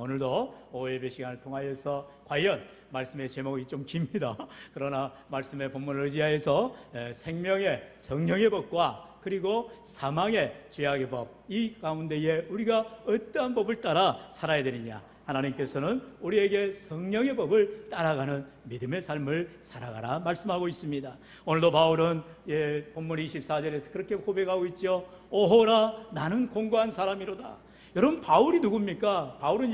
오늘도 오후 예배 시간을 통하여서 과연 말씀의 제목이 좀 깁니다. 그러나 말씀의 본문을 의지하여서 생명의 성령의 법과 그리고 사망의 죄악의 법, 이 가운데에 우리가 어떠한 법을 따라 살아야 되느냐, 하나님께서는 우리에게 성령의 법을 따라가는 믿음의 삶을 살아가라 말씀하고 있습니다. 오늘도 바울은 본문 24절에서 그렇게 고백하고 있죠. 오호라 나는 공고한 사람이로다. 여러분, 바울이 누굽니까? 바울은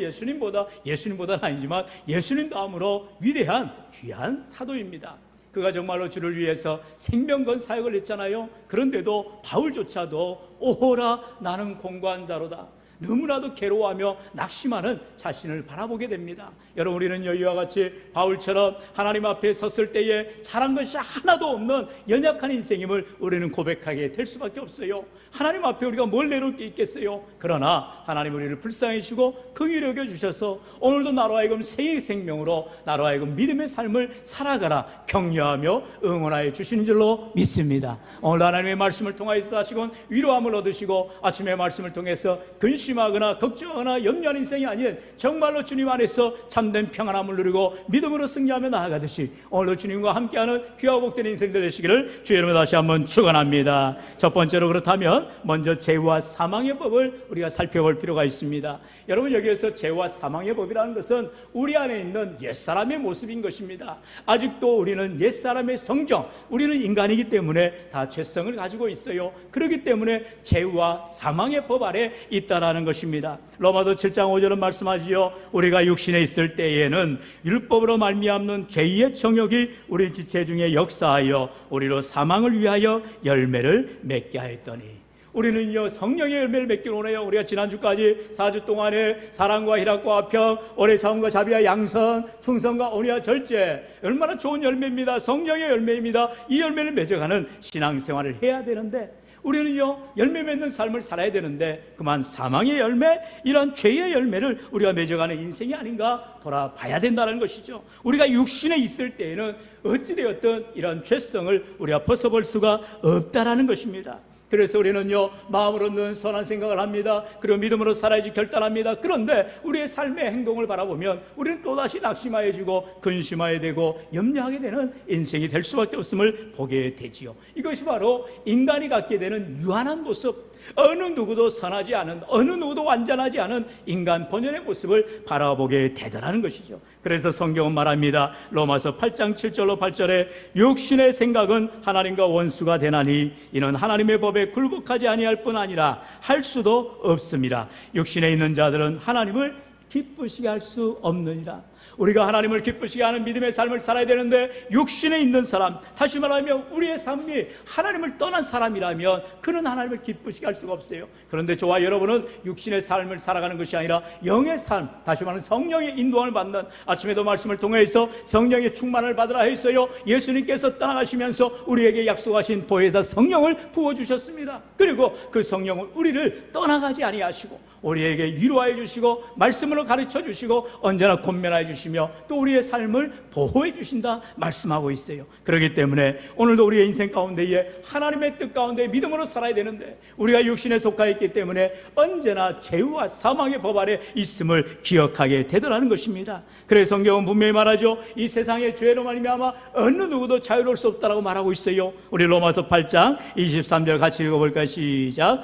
예수님보다는 아니지만 예수님 다음으로 위대한 귀한 사도입니다. 그가 정말로 주를 위해서 생명 건 사역을 했잖아요. 그런데도 바울조차도 오호라 나는 공고한 자로다, 너무나도 괴로워하며 낙심하는 자신을 바라보게 됩니다. 여러분, 우리는 이와 같이 바울처럼 하나님 앞에 섰을 때에 잘한 것이 하나도 없는 연약한 인생임을 우리는 고백하게 될 수밖에 없어요. 하나님 앞에 우리가 뭘 내놓을 게 있겠어요? 그러나 하나님 우리를 불쌍히 여기시고 긍휼히 여겨 주셔서 오늘도 나로 하여금 새의 생명으로 나로 하여금 믿음의 삶을 살아가라 격려하며 응원하여 주시는 줄로 믿습니다. 오늘 하나님의 말씀을 통하여서 다시금 위로함을 얻으시고 아침의 말씀을 통해서 근심하거나 걱정하거나 염려하는 인생이 아닌 정말로 주님 안에서 참된 평안함을 누리고 믿음으로 승리하며 나아가듯이 오늘도 주님과 함께하는 귀하고 복된 인생들 되시기를 주의 이름으로 다시 한번 축원합니다. 첫 번째로 그렇다면 먼저 죄와 사망의 법을 우리가 살펴볼 필요가 있습니다. 여러분, 여기에서 죄와 사망의 법이라는 것은 우리 안에 있는 옛사람의 모습인 것입니다. 아직도 우리는 옛사람의 성정, 우리는 인간이기 때문에 다 죄성을 가지고 있어요. 그렇기 때문에 죄와 사망의 법 아래 있다라는 것입니다. 로마서 7장 5절은 말씀하지요. 우리가 육신에 있을 때에는 율법으로 말미암는 죄의 정욕이 우리 지체 중에 역사하여 우리로 사망을 위하여 열매를 맺게 하였더니, 우리는요 성령의 열매를 맺기를 원해요. 우리가 지난주까지 4주 동안에 사랑과 희락과 평, 오래 참음과 자비와 양선, 충성과 온유와 절제, 얼마나 좋은 열매입니다. 성령의 열매입니다. 이 열매를 맺어가는 신앙생활을 해야 되는데 우리는요 열매 맺는 삶을 살아야 되는데 그만 사망의 열매, 이런 죄의 열매를 우리가 맺어가는 인생이 아닌가 돌아봐야 된다는 것이죠. 우리가 육신에 있을 때에는 어찌되었든 이런 죄성을 우리가 벗어볼 수가 없다라는 것입니다. 그래서 우리는요 마음으로는 선한 생각을 합니다. 그리고 믿음으로 살아야지 결단합니다. 그런데 우리의 삶의 행동을 바라보면 우리는 또다시 낙심하여지고 근심하게 되고 염려하게 되는 인생이 될 수밖에 없음을 보게 되지요. 이것이 바로 인간이 갖게 되는 유한한 모습, 어느 누구도 선하지 않은, 어느 누구도 완전하지 않은 인간 본연의 모습을 바라보게 되더라는 것이죠. 그래서 성경은 말합니다. 로마서 8장 7절로 8절에 육신의 생각은 하나님과 원수가 되나니 이는 하나님의 법에 굴복하지 아니할 뿐 아니라 할 수도 없습니다. 육신에 있는 자들은 하나님을 기쁘시게 할 수 없느니라. 우리가 하나님을 기쁘시게 하는 믿음의 삶을 살아야 되는데 육신에 있는 사람, 다시 말하면 우리의 삶이 하나님을 떠난 사람이라면 그는 하나님을 기쁘시게 할 수가 없어요. 그런데 저와 여러분은 육신의 삶을 살아가는 것이 아니라 영의 삶, 다시 말하면 성령의 인도함을 받는, 아침에도 말씀을 통해서 성령의 충만을 받으라 했어요. 예수님께서 떠나가시면서 우리에게 약속하신 보혜사 성령을 부어주셨습니다. 그리고 그 성령은 우리를 떠나가지 아니하시고 우리에게 위로해 주시고 말씀으로 가르쳐 주시고 언제나 권면해 주시며 또 우리의 삶을 보호해 주신다 말씀하고 있어요. 그렇기 때문에 오늘도 우리의 인생 가운데에 하나님의 뜻 가운데 믿음으로 살아야 되는데 우리가 육신에 속하 있기 때문에 언제나 죄와 사망의 법 아래 있음을 기억하게 되더라는 것입니다. 그래서 성경은 분명히 말하죠. 이 세상의 죄로 말미암아 어느 누구도 자유로울 수 없다라고 말하고 있어요. 우리 로마서 8장 23절 같이 읽어볼까요? 시작.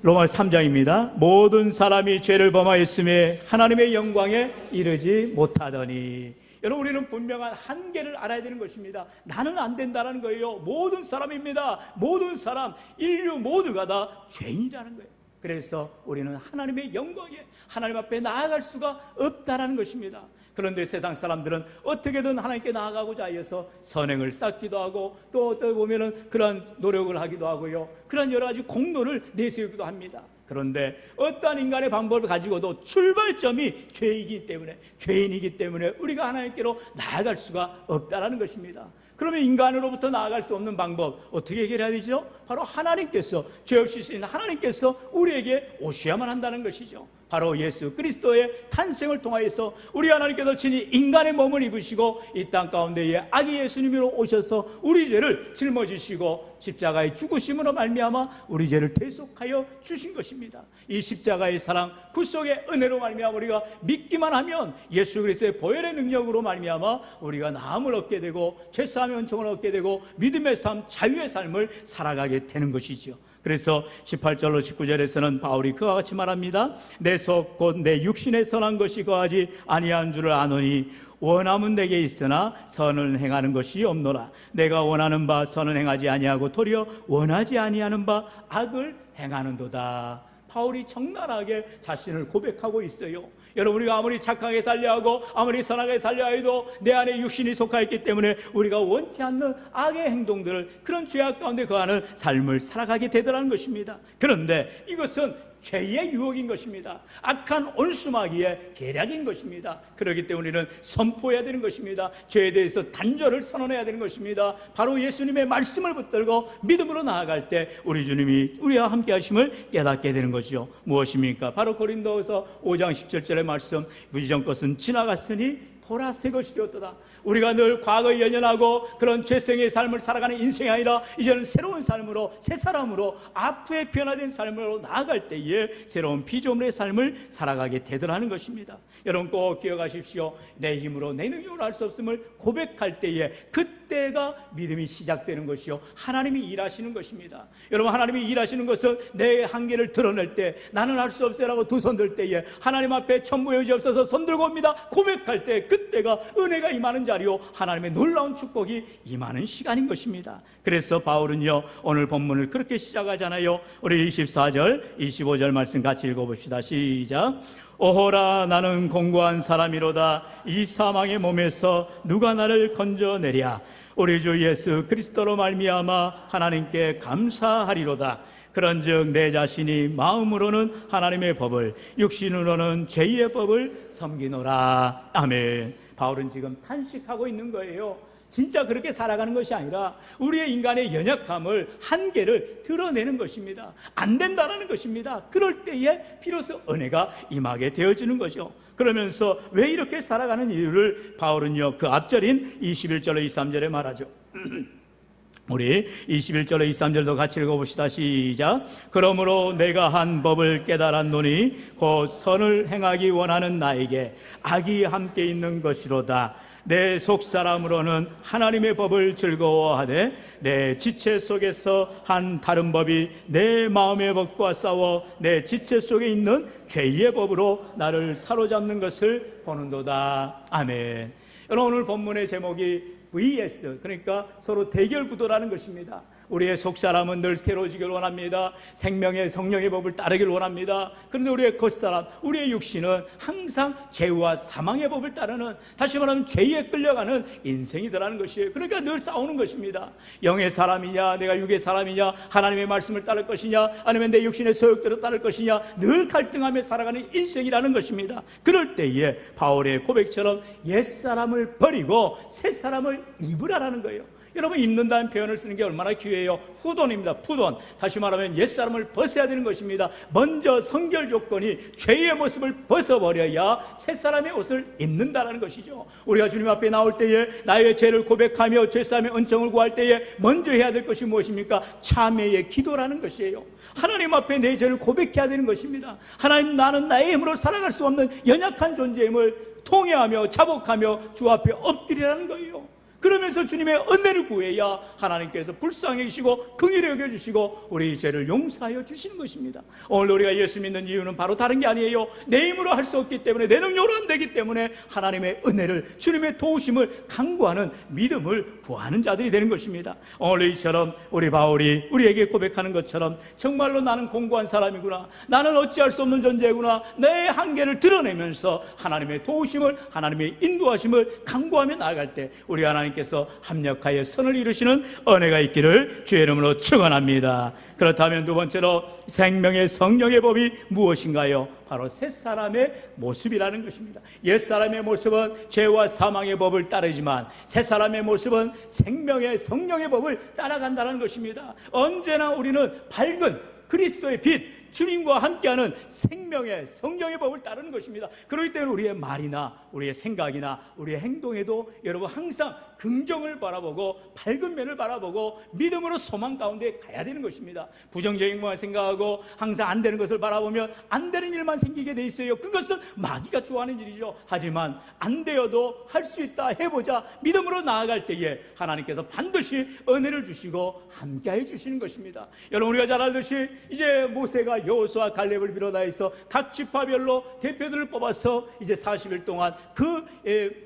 로마서 3장입니다. 모든 사람이 죄를 범하였음에 하나님의 영광에 이르지 못하더니. 여러분, 우리는 분명한 한계를 알아야 되는 것입니다. 나는 안 된다는 거예요. 모든 사람입니다. 모든 사람, 인류 모두가 다 죄인이라는 거예요. 그래서 우리는 하나님의 영광에 하나님 앞에 나아갈 수가 없다는 것입니다. 그런데 세상 사람들은 어떻게든 하나님께 나아가고자 하여서 선행을 쌓기도 하고 또 어떻게 보면은 그런 노력을 하기도 하고요, 그런 여러 가지 공로를 내세우기도 합니다. 그런데 어떠한 인간의 방법을 가지고도 출발점이 죄인이기 때문에 우리가 하나님께로 나아갈 수가 없다는 것입니다. 그러면 인간으로부터 나아갈 수 없는 방법 어떻게 해결해야 되죠? 바로 하나님께서, 죄 없으신 하나님께서 우리에게 오셔야만 한다는 것이죠. 바로 예수 그리스도의 탄생을 통하여서 우리 하나님께서 친히 인간의 몸을 입으시고 이 땅 가운데에 아기 예수님으로 오셔서 우리 죄를 짊어지시고 십자가의 죽으심으로 말미암아 우리 죄를 대속하여 주신 것입니다. 이 십자가의 사랑, 구속의 은혜로 말미암아 우리가 믿기만 하면 예수 그리스도의 보혈의 능력으로 말미암아 우리가 나음을 얻게 되고 죄사함의 은총을 얻게 되고 믿음의 삶, 자유의 삶을 살아가게 되는 것이죠. 그래서 18절로 19절에서는 바울이 그와 같이 말합니다. 내 속 곧 내 육신에 선한 것이 거하지 아니한 줄을 아노니 원함은 내게 있으나 선을 행하는 것이 없노라. 내가 원하는 바 선을 행하지 아니하고 도리어 원하지 아니하는 바 악을 행하는도다. 바울이 적나라하게 자신을 고백하고 있어요. 여러분, 우리가 아무리 착하게 살려 하고 아무리 선하게 살려 해도 내 안에 육신이 속하였기 때문에 우리가 원치 않는 악의 행동들을, 그런 죄악 가운데 거하는 삶을 살아가게 되더라는 것입니다. 그런데 이것은 죄의 유혹인 것입니다. 악한 온수마귀의 계략인 것입니다. 그렇기 때문에 우리는 선포해야 되는 것입니다. 죄에 대해서 단절을 선언해야 되는 것입니다. 바로 예수님의 말씀을 붙들고 믿음으로 나아갈 때 우리 주님이 우리와 함께 하심을 깨닫게 되는 것이죠. 무엇입니까? 바로 고린도서 5장 17절의 말씀, 이전 것은 지나갔으니 보라 새 것이 되었도다. 우리가 늘 과거에 연연하고 그런 죄성의 삶을 살아가는 인생이 아니라 이제는 새로운 삶으로, 새 사람으로, 앞에 변화된 삶으로 나아갈 때에 새로운 피조물의 삶을 살아가게 되더라는 것입니다. 여러분 꼭 기억하십시오. 내 힘으로 내 능력으로 할 수 없음을 고백할 때에 그때가 믿음이 시작되는 것이요, 하나님이 일하시는 것입니다. 여러분, 하나님이 일하시는 것은 내 한계를 드러낼 때, 나는 할 수 없어라고 두 손 들 때에 하나님 앞에 천부 여지 없어서 손 들고 옵니다 고백할 때 그때가 은혜가 임하는 자리요, 하나님의 놀라운 축복이 임하는 시간인 것입니다. 그래서 바울은요, 오늘 본문을 그렇게 시작하잖아요. 우리 24절 25절 말씀 같이 읽어봅시다. 시작. 오호라, 나는 공고한 사람이로다. 이 사망의 몸에서 누가 나를 건져내랴. 우리 주 예수 그리스도로 말미암아 하나님께 감사하리로다. 그런즉 내 자신이 마음으로는 하나님의 법을, 육신으로는 죄의 법을 섬기노라. 아멘. 바울은 지금 탄식하고 있는 거예요. 진짜 그렇게 살아가는 것이 아니라 우리의 인간의 연약함을, 한계를 드러내는 것입니다. 안 된다라는 것입니다. 그럴 때에 비로소 은혜가 임하게 되어지는 거죠. 그러면서 왜 이렇게 살아가는 이유를 바울은요, 그 앞절인 21절로 23절에 말하죠. 우리 21절로 23절도 같이 읽어봅시다. 시작. 그러므로 내가 한 법을 깨달았노니 곧 선을 행하기 원하는 나에게 악이 함께 있는 것이로다. 내 속사람으로는 하나님의 법을 즐거워하되 내 지체 속에서 한 다른 법이 내 마음의 법과 싸워 내 지체 속에 있는 죄의 법으로 나를 사로잡는 것을 보는도다. 아멘. 여러분, 오늘 본문의 제목이 VS, 그러니까 서로 대결 구도라는 것입니다. 우리의 속사람은 늘 새로워지길 원합니다. 생명의 성령의 법을 따르길 원합니다. 그런데 우리의 겉사람, 우리의 육신은 항상 죄와 사망의 법을 따르는, 다시 말하면 죄에 끌려가는 인생이더라는 것이에요. 그러니까 늘 싸우는 것입니다. 영의 사람이냐, 내가 육의 사람이냐, 하나님의 말씀을 따를 것이냐, 아니면 내 육신의 소욕대로 따를 것이냐, 늘 갈등하며 살아가는 인생이라는 것입니다. 그럴 때에 바울의 고백처럼 옛사람을 버리고 새사람을 입으라라는 거예요. 여러분, 입는다는 표현을 쓰는 게 얼마나 귀해요. 푸돈입니다. 푸돈. 다시 말하면 옛사람을 벗어야 되는 것입니다. 먼저 성결 조건이 죄의 모습을 벗어버려야 새사람의 옷을 입는다는 것이죠. 우리가 주님 앞에 나올 때에 나의 죄를 고백하며 죄사함의 은총을 구할 때에 먼저 해야 될 것이 무엇입니까? 참회의 기도라는 것이에요. 하나님 앞에 내 죄를 고백해야 되는 것입니다. 하나님, 나는 나의 힘으로 살아갈 수 없는 연약한 존재임을 통회하며 자복하며 주 앞에 엎드리라는 거예요. 그러면서 주님의 은혜를 구해야 하나님께서 불쌍히 여기시고 긍휼히 여겨주시고 우리 죄를 용서하여 주시는 것입니다. 오늘 우리가 예수 믿는 이유는 바로 다른 게 아니에요. 내 힘으로 할 수 없기 때문에, 내 능력으로 안 되기 때문에 하나님의 은혜를, 주님의 도우심을 간구하는 믿음을 구하는 자들이 되는 것입니다. 오늘 이처럼 우리 바울이 우리에게 고백하는 것처럼 정말로 나는 공고한 사람이구나, 나는 어찌할 수 없는 존재구나, 내 한계를 드러내면서 하나님의 도우심을, 하나님의 인도하심을 간구하며 나아갈 때 우리 하나님께서 합력하여 선을 이루시는 은혜가 있기를 주의 이름으로 축원합니다. 그렇다면 두 번째로 생명의 성령의 법이 무엇인가요? 바로 새사람의 모습이라는 것입니다. 옛사람의 모습은 죄와 사망의 법을 따르지만 새사람의 모습은 생명의 성령의 법을 따라간다는 것입니다. 언제나 우리는 밝은 그리스도의 빛, 주님과 함께하는 생명의 성령의 법을 따르는 것입니다. 그렇기 때문에 우리의 말이나 우리의 생각이나 우리의 행동에도 여러분 항상 긍정을 바라보고 밝은 면을 바라보고 믿음으로 소망 가운데 가야 되는 것입니다. 부정적인 것만 생각하고 항상 안 되는 것을 바라보면 안 되는 일만 생기게 돼 있어요. 그것은 마귀가 좋아하는 일이죠. 하지만 안 되어도 할 수 있다, 해보자, 믿음으로 나아갈 때에 하나님께서 반드시 은혜를 주시고 함께해 주시는 것입니다. 여러분, 우리가 잘 알듯이 이제 모세가 여호수아 갈렙을 비롯하여서 각 지파별로 대표들을 뽑아서 이제 40일 동안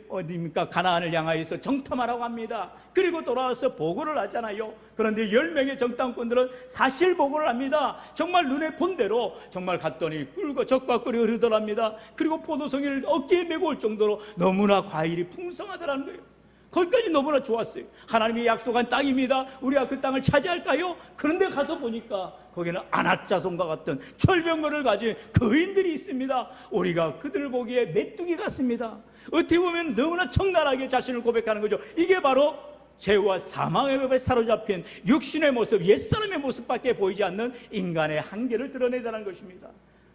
어디입니까? 가나안을 향하여서 정탐하라고 합니다. 그리고 돌아와서 보고를 하잖아요. 그런데 10명의 정탐꾼들은 사실 보고를 합니다. 정말 눈에 본 대로 정말 갔더니 꿀과 적과 꿀이 흐르더랍니다. 그리고 포도송이를 어깨에 메고 올 정도로 너무나 과일이 풍성하더라는 거예요. 거기까지 너무나 좋았어요. 하나님이 약속한 땅입니다. 우리가 그 땅을 차지할까요? 그런데 가서 보니까 거기는 안악자손과 같은 철병거를 가진 거인들이 있습니다. 우리가 그들을 보기에 메뚜기 같습니다. 어떻게 보면 너무나 적나라하게 자신을 고백하는 거죠. 이게 바로 죄와 사망의 법에 사로잡힌 육신의 모습, 옛사람의 모습밖에 보이지 않는 인간의 한계를 드러내다는 것입니다.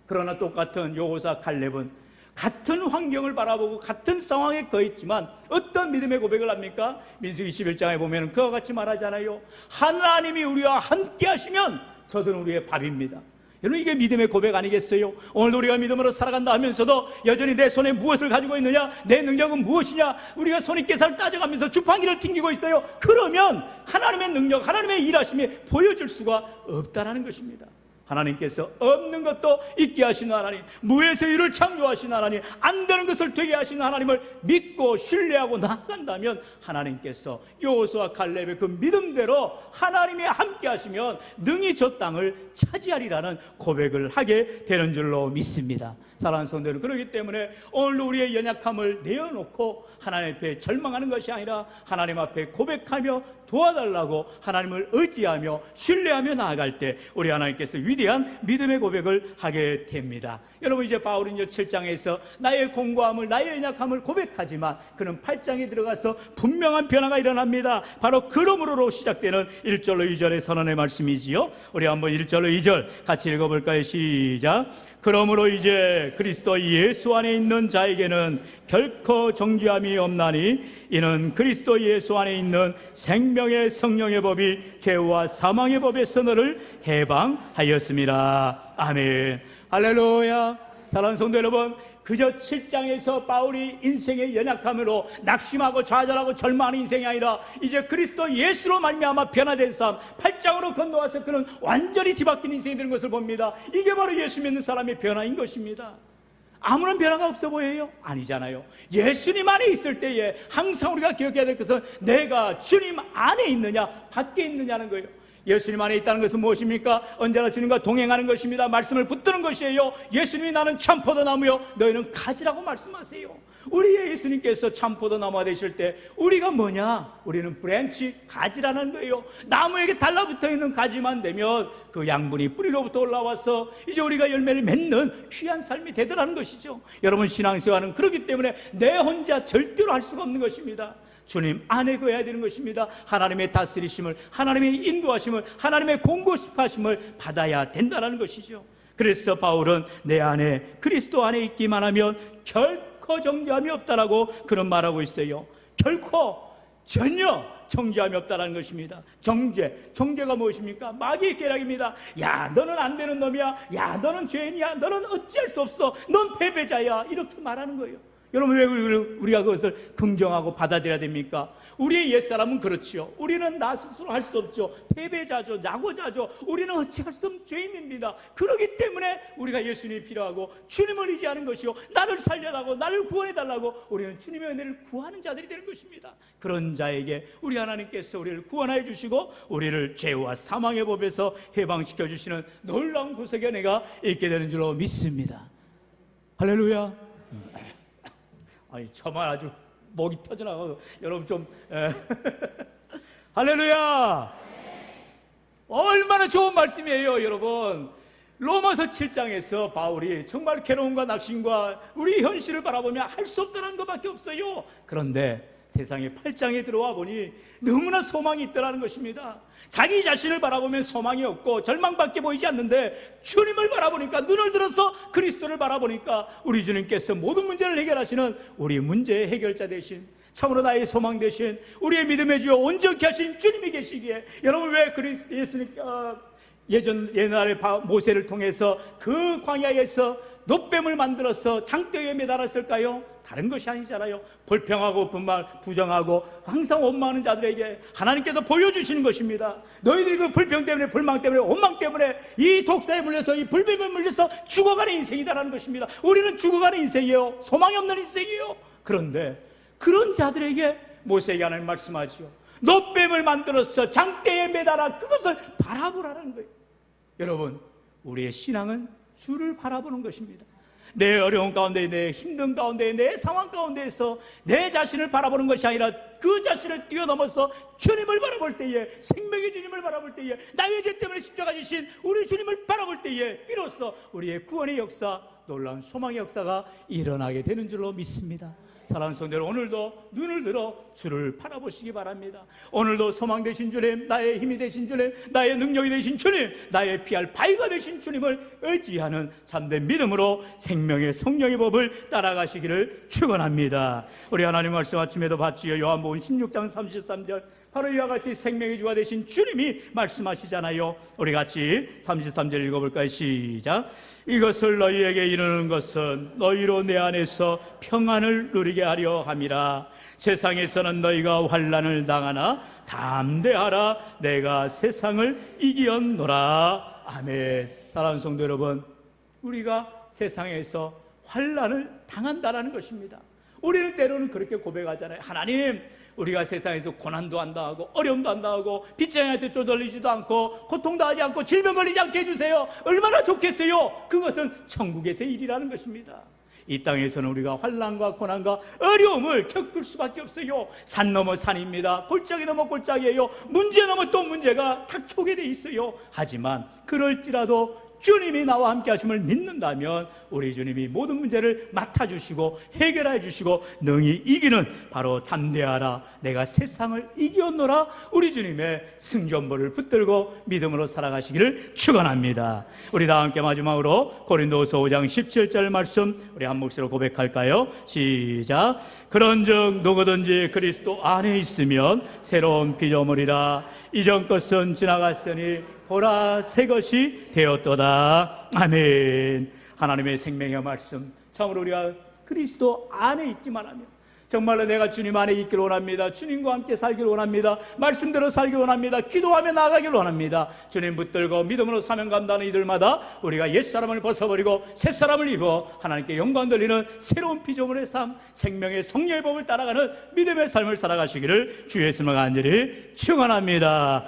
그러나 똑같은 여호수아 갈렙은 같은 환경을 바라보고 같은 상황에 거했지만 어떤 믿음의 고백을 합니까? 민수기 21장에 보면 그와 같이 말하잖아요. 하나님이 우리와 함께 하시면 저들은 우리의 밥입니다. 여러분, 이게 믿음의 고백 아니겠어요? 오늘도 우리가 믿음으로 살아간다 하면서도 여전히 내 손에 무엇을 가지고 있느냐, 내 능력은 무엇이냐, 우리가 손익계산을 따져가면서 주판기를 튕기고 있어요. 그러면 하나님의 능력, 하나님의 일하심이 보여질 수가 없다라는 것입니다. 하나님께서 없는 것도 있게 하시는 하나님, 무에서 유를 창조하시는 하나님, 안 되는 것을 되게 하시는 하나님을 믿고 신뢰하고 나아간다면 하나님께서 여호수아 갈렙의 그 믿음대로 하나님이 함께 하시면 능히 저 땅을 차지하리라는 고백을 하게 되는 줄로 믿습니다. 사랑하는 성도들, 그렇기 때문에 오늘도 우리의 연약함을 내어놓고 하나님 앞에 절망하는 것이 아니라 하나님 앞에 고백하며 도와달라고 하나님을 의지하며 신뢰하며 나아갈 때 우리 하나님께서 위대한 믿음의 고백을 하게 됩니다. 여러분, 이제 바울은 7장에서 나의 공고함을, 나의 연약함을 고백하지만 그는 8장에 들어가서 분명한 변화가 일어납니다. 바로 그러므로로 시작되는 1절로 2절의 선언의 말씀이지요. 우리 한번 1절로 2절 같이 읽어볼까요? 시작. 그러므로 이제 그리스도 예수 안에 있는 자에게는 결코 정죄함이 없나니 이는 그리스도 예수 안에 있는 생명의 성령의 법이 죄와 사망의 법에서 너를 해방하였습니다. 아멘. 할렐루야. 사랑하는 성도 여러분, 그저 7장에서 바울이 인생의 연약함으로 낙심하고 좌절하고 절망하는 인생이 아니라 이제 그리스도 예수로 말미암아 변화된 삶, 8장으로 건너와서 그는 완전히 뒤바뀐 인생이 되는 것을 봅니다. 이게 바로 예수 믿는 사람의 변화인 것입니다. 아무런 변화가 없어 보여요? 아니잖아요. 예수님 안에 있을 때에 항상 우리가 기억해야 될 것은 내가 주님 안에 있느냐 밖에 있느냐는 거예요. 예수님 안에 있다는 것은 무엇입니까? 언제나 주님과 동행하는 것입니다. 말씀을 붙드는 것이에요. 예수님이 나는 참포도나무요 너희는 가지라고 말씀하세요. 우리의 예수님께서 참포도나무가 되실 때 우리가 뭐냐? 우리는 브랜치, 가지라는 거예요. 나무에게 달라붙어 있는 가지만 되면 그 양분이 뿌리로부터 올라와서 이제 우리가 열매를 맺는 귀한 삶이 되더라는 것이죠. 여러분, 신앙생활은 그렇기 때문에 내 혼자 절대로 할 수가 없는 것입니다. 주님 안에 거해야 되는 것입니다. 하나님의 다스리심을, 하나님의 인도하심을, 하나님의 공고하심을 받아야 된다는 것이죠. 그래서 바울은 내 안에 그리스도 안에 있기만 하면 결코 정죄함이 없다라고 그런 말하고 있어요. 결코 전혀 정죄함이 없다는 것입니다. 정죄가 무엇입니까? 마귀의 계략입니다. 야, 너는 안 되는 놈이야. 야, 너는 죄인이야. 너는 어찌할 수 없어. 넌 패배자야. 이렇게 말하는 거예요. 여러분, 왜 우리가 그것을 긍정하고 받아들여야 됩니까? 우리의 옛사람은 그렇지요. 우리는 나 스스로 할 수 없죠. 패배자죠. 낙오자죠. 우리는 어찌할 수 없는 죄인입니다. 그렇기 때문에 우리가 예수님이 필요하고 주님을 의지하는 것이요, 나를 살려달라고, 나를 구원해달라고 우리는 주님의 은혜를 구하는 자들이 되는 것입니다. 그런 자에게 우리 하나님께서 우리를 구원하여 주시고 우리를 죄와 사망의 법에서 해방시켜 주시는 놀라운 구속의 은혜가 있게 되는 줄로 믿습니다. 할렐루야. 아니, 저만 아주 목이 터져나가고 여러분 좀 할렐루야. 얼마나 좋은 말씀이에요. 여러분, 로마서 7장에서 바울이 정말 괴로움과 낙심과 우리 현실을 바라보며 할 수 없다는 것밖에 없어요. 그런데 세상의 팔짱에 들어와 보니 너무나 소망이 있더라는 것입니다. 자기 자신을 바라보면 소망이 없고 절망밖에 보이지 않는데 주님을 바라보니까, 눈을 들어서 그리스도를 바라보니까 우리 주님께서 모든 문제를 해결하시는 우리 문제의 해결자 되신, 참으로 나의 소망 되신, 우리의 믿음의 주여 온전케 하신 주님이 계시기에, 여러분 왜 예수님 옛날에 모세를 통해서 그 광야에서 놋뱀을 만들어서 장대에 매달았을까요? 다른 것이 아니잖아요. 불평하고 부정하고 항상 원망하는 자들에게 하나님께서 보여주시는 것입니다. 너희들이 그 불평 때문에, 불망 때문에, 원망 때문에 이 독사에 물려서, 이 불뱀에 물려서 죽어가는 인생이다라는 것입니다. 우리는 죽어가는 인생이에요. 소망이 없는 인생이에요. 그런데 그런 자들에게 모세에게 하나님 말씀하지요. 놋뱀을 만들어서 장대에 매달아 그것을 바라보라는 거예요. 여러분, 우리의 신앙은 주를 바라보는 것입니다. 내 어려운 가운데, 내 힘든 가운데, 내 상황 가운데에서 내 자신을 바라보는 것이 아니라 그 자신을 뛰어넘어서 주님을 바라볼 때에, 생명의 주님을 바라볼 때에, 나의 죄 때문에 십자가 지신 우리 주님을 바라볼 때에 비로소 우리의 구원의 역사, 놀라운 소망의 역사가 일어나게 되는 줄로 믿습니다. 사랑하는 성도들, 오늘도 눈을 들어 주를 바라보시기 바랍니다. 오늘도 소망 되신 주님, 나의 힘이 되신 주님, 나의 능력이 되신 주님, 나의 피할 바위가 되신 주님을 의지하는 참된 믿음으로 생명의 성령의 법을 따라가시기를 축원합니다. 우리 하나님 말씀 아침에도 봤지요. 요한복음 16장 33절, 바로 이와 같이 생명의 주가 되신 주님이 말씀하시잖아요. 우리 같이 33절 읽어볼까요? 시작. 이것을 너희에게 이르는 것은 너희로 내 안에서 평안을 누리게 하려 함이라. 세상에서는 너희가 환난을 당하나 담대하라. 내가 세상을 이기었노라. 아멘. 사랑하는 성도 여러분, 우리가 세상에서 환난을 당한다라는 것입니다. 우리는 때로는 그렇게 고백하잖아요. 하나님, 우리가 세상에서 고난도 안 당하고 어려움도 안 당하고 빚쟁이한테 쪼들리지도 않고 고통도 하지 않고 질병 걸리지 않게 해주세요. 얼마나 좋겠어요. 그것은 천국에서의 일이라는 것입니다. 이 땅에서는 우리가 환난과 고난과 어려움을 겪을 수밖에 없어요. 산 넘어 산입니다. 골짜기 넘어 골짜기예요. 문제 넘어 또 문제가 닥쳐오게 돼 있어요. 하지만 그럴지라도 주님이 나와 함께 하심을 믿는다면 우리 주님이 모든 문제를 맡아주시고 해결해 주시고 능히 이기는, 바로 담대하라 내가 세상을 이기었노라, 우리 주님의 승전보를 붙들고 믿음으로 살아가시기를 축원합니다. 우리 다 함께 마지막으로 고린도후서 5장 17절 말씀 우리 한 몫으로 고백할까요? 시작. 그런즉 누구든지 그리스도 안에 있으면 새로운 피조물이라. 이전 것은 지나갔으니 보라 새 것이 되었도다. 아멘. 하나님의 생명의 말씀, 참으로 우리가 그리스도 안에 있기만 하면, 정말로 내가 주님 안에 있기를 원합니다. 주님과 함께 살기를 원합니다. 말씀대로 살기를 원합니다. 기도하며 나아가기를 원합니다. 주님 붙들고 믿음으로 사명 감당하는 이들마다 우리가 옛사람을 벗어버리고 새사람을 입어 하나님께 영광 돌리는 새로운 피조물의 삶, 생명의 성령의 법을 따라가는 믿음의 삶을 살아가시기를 주 예수님과 간절히 축원합니다.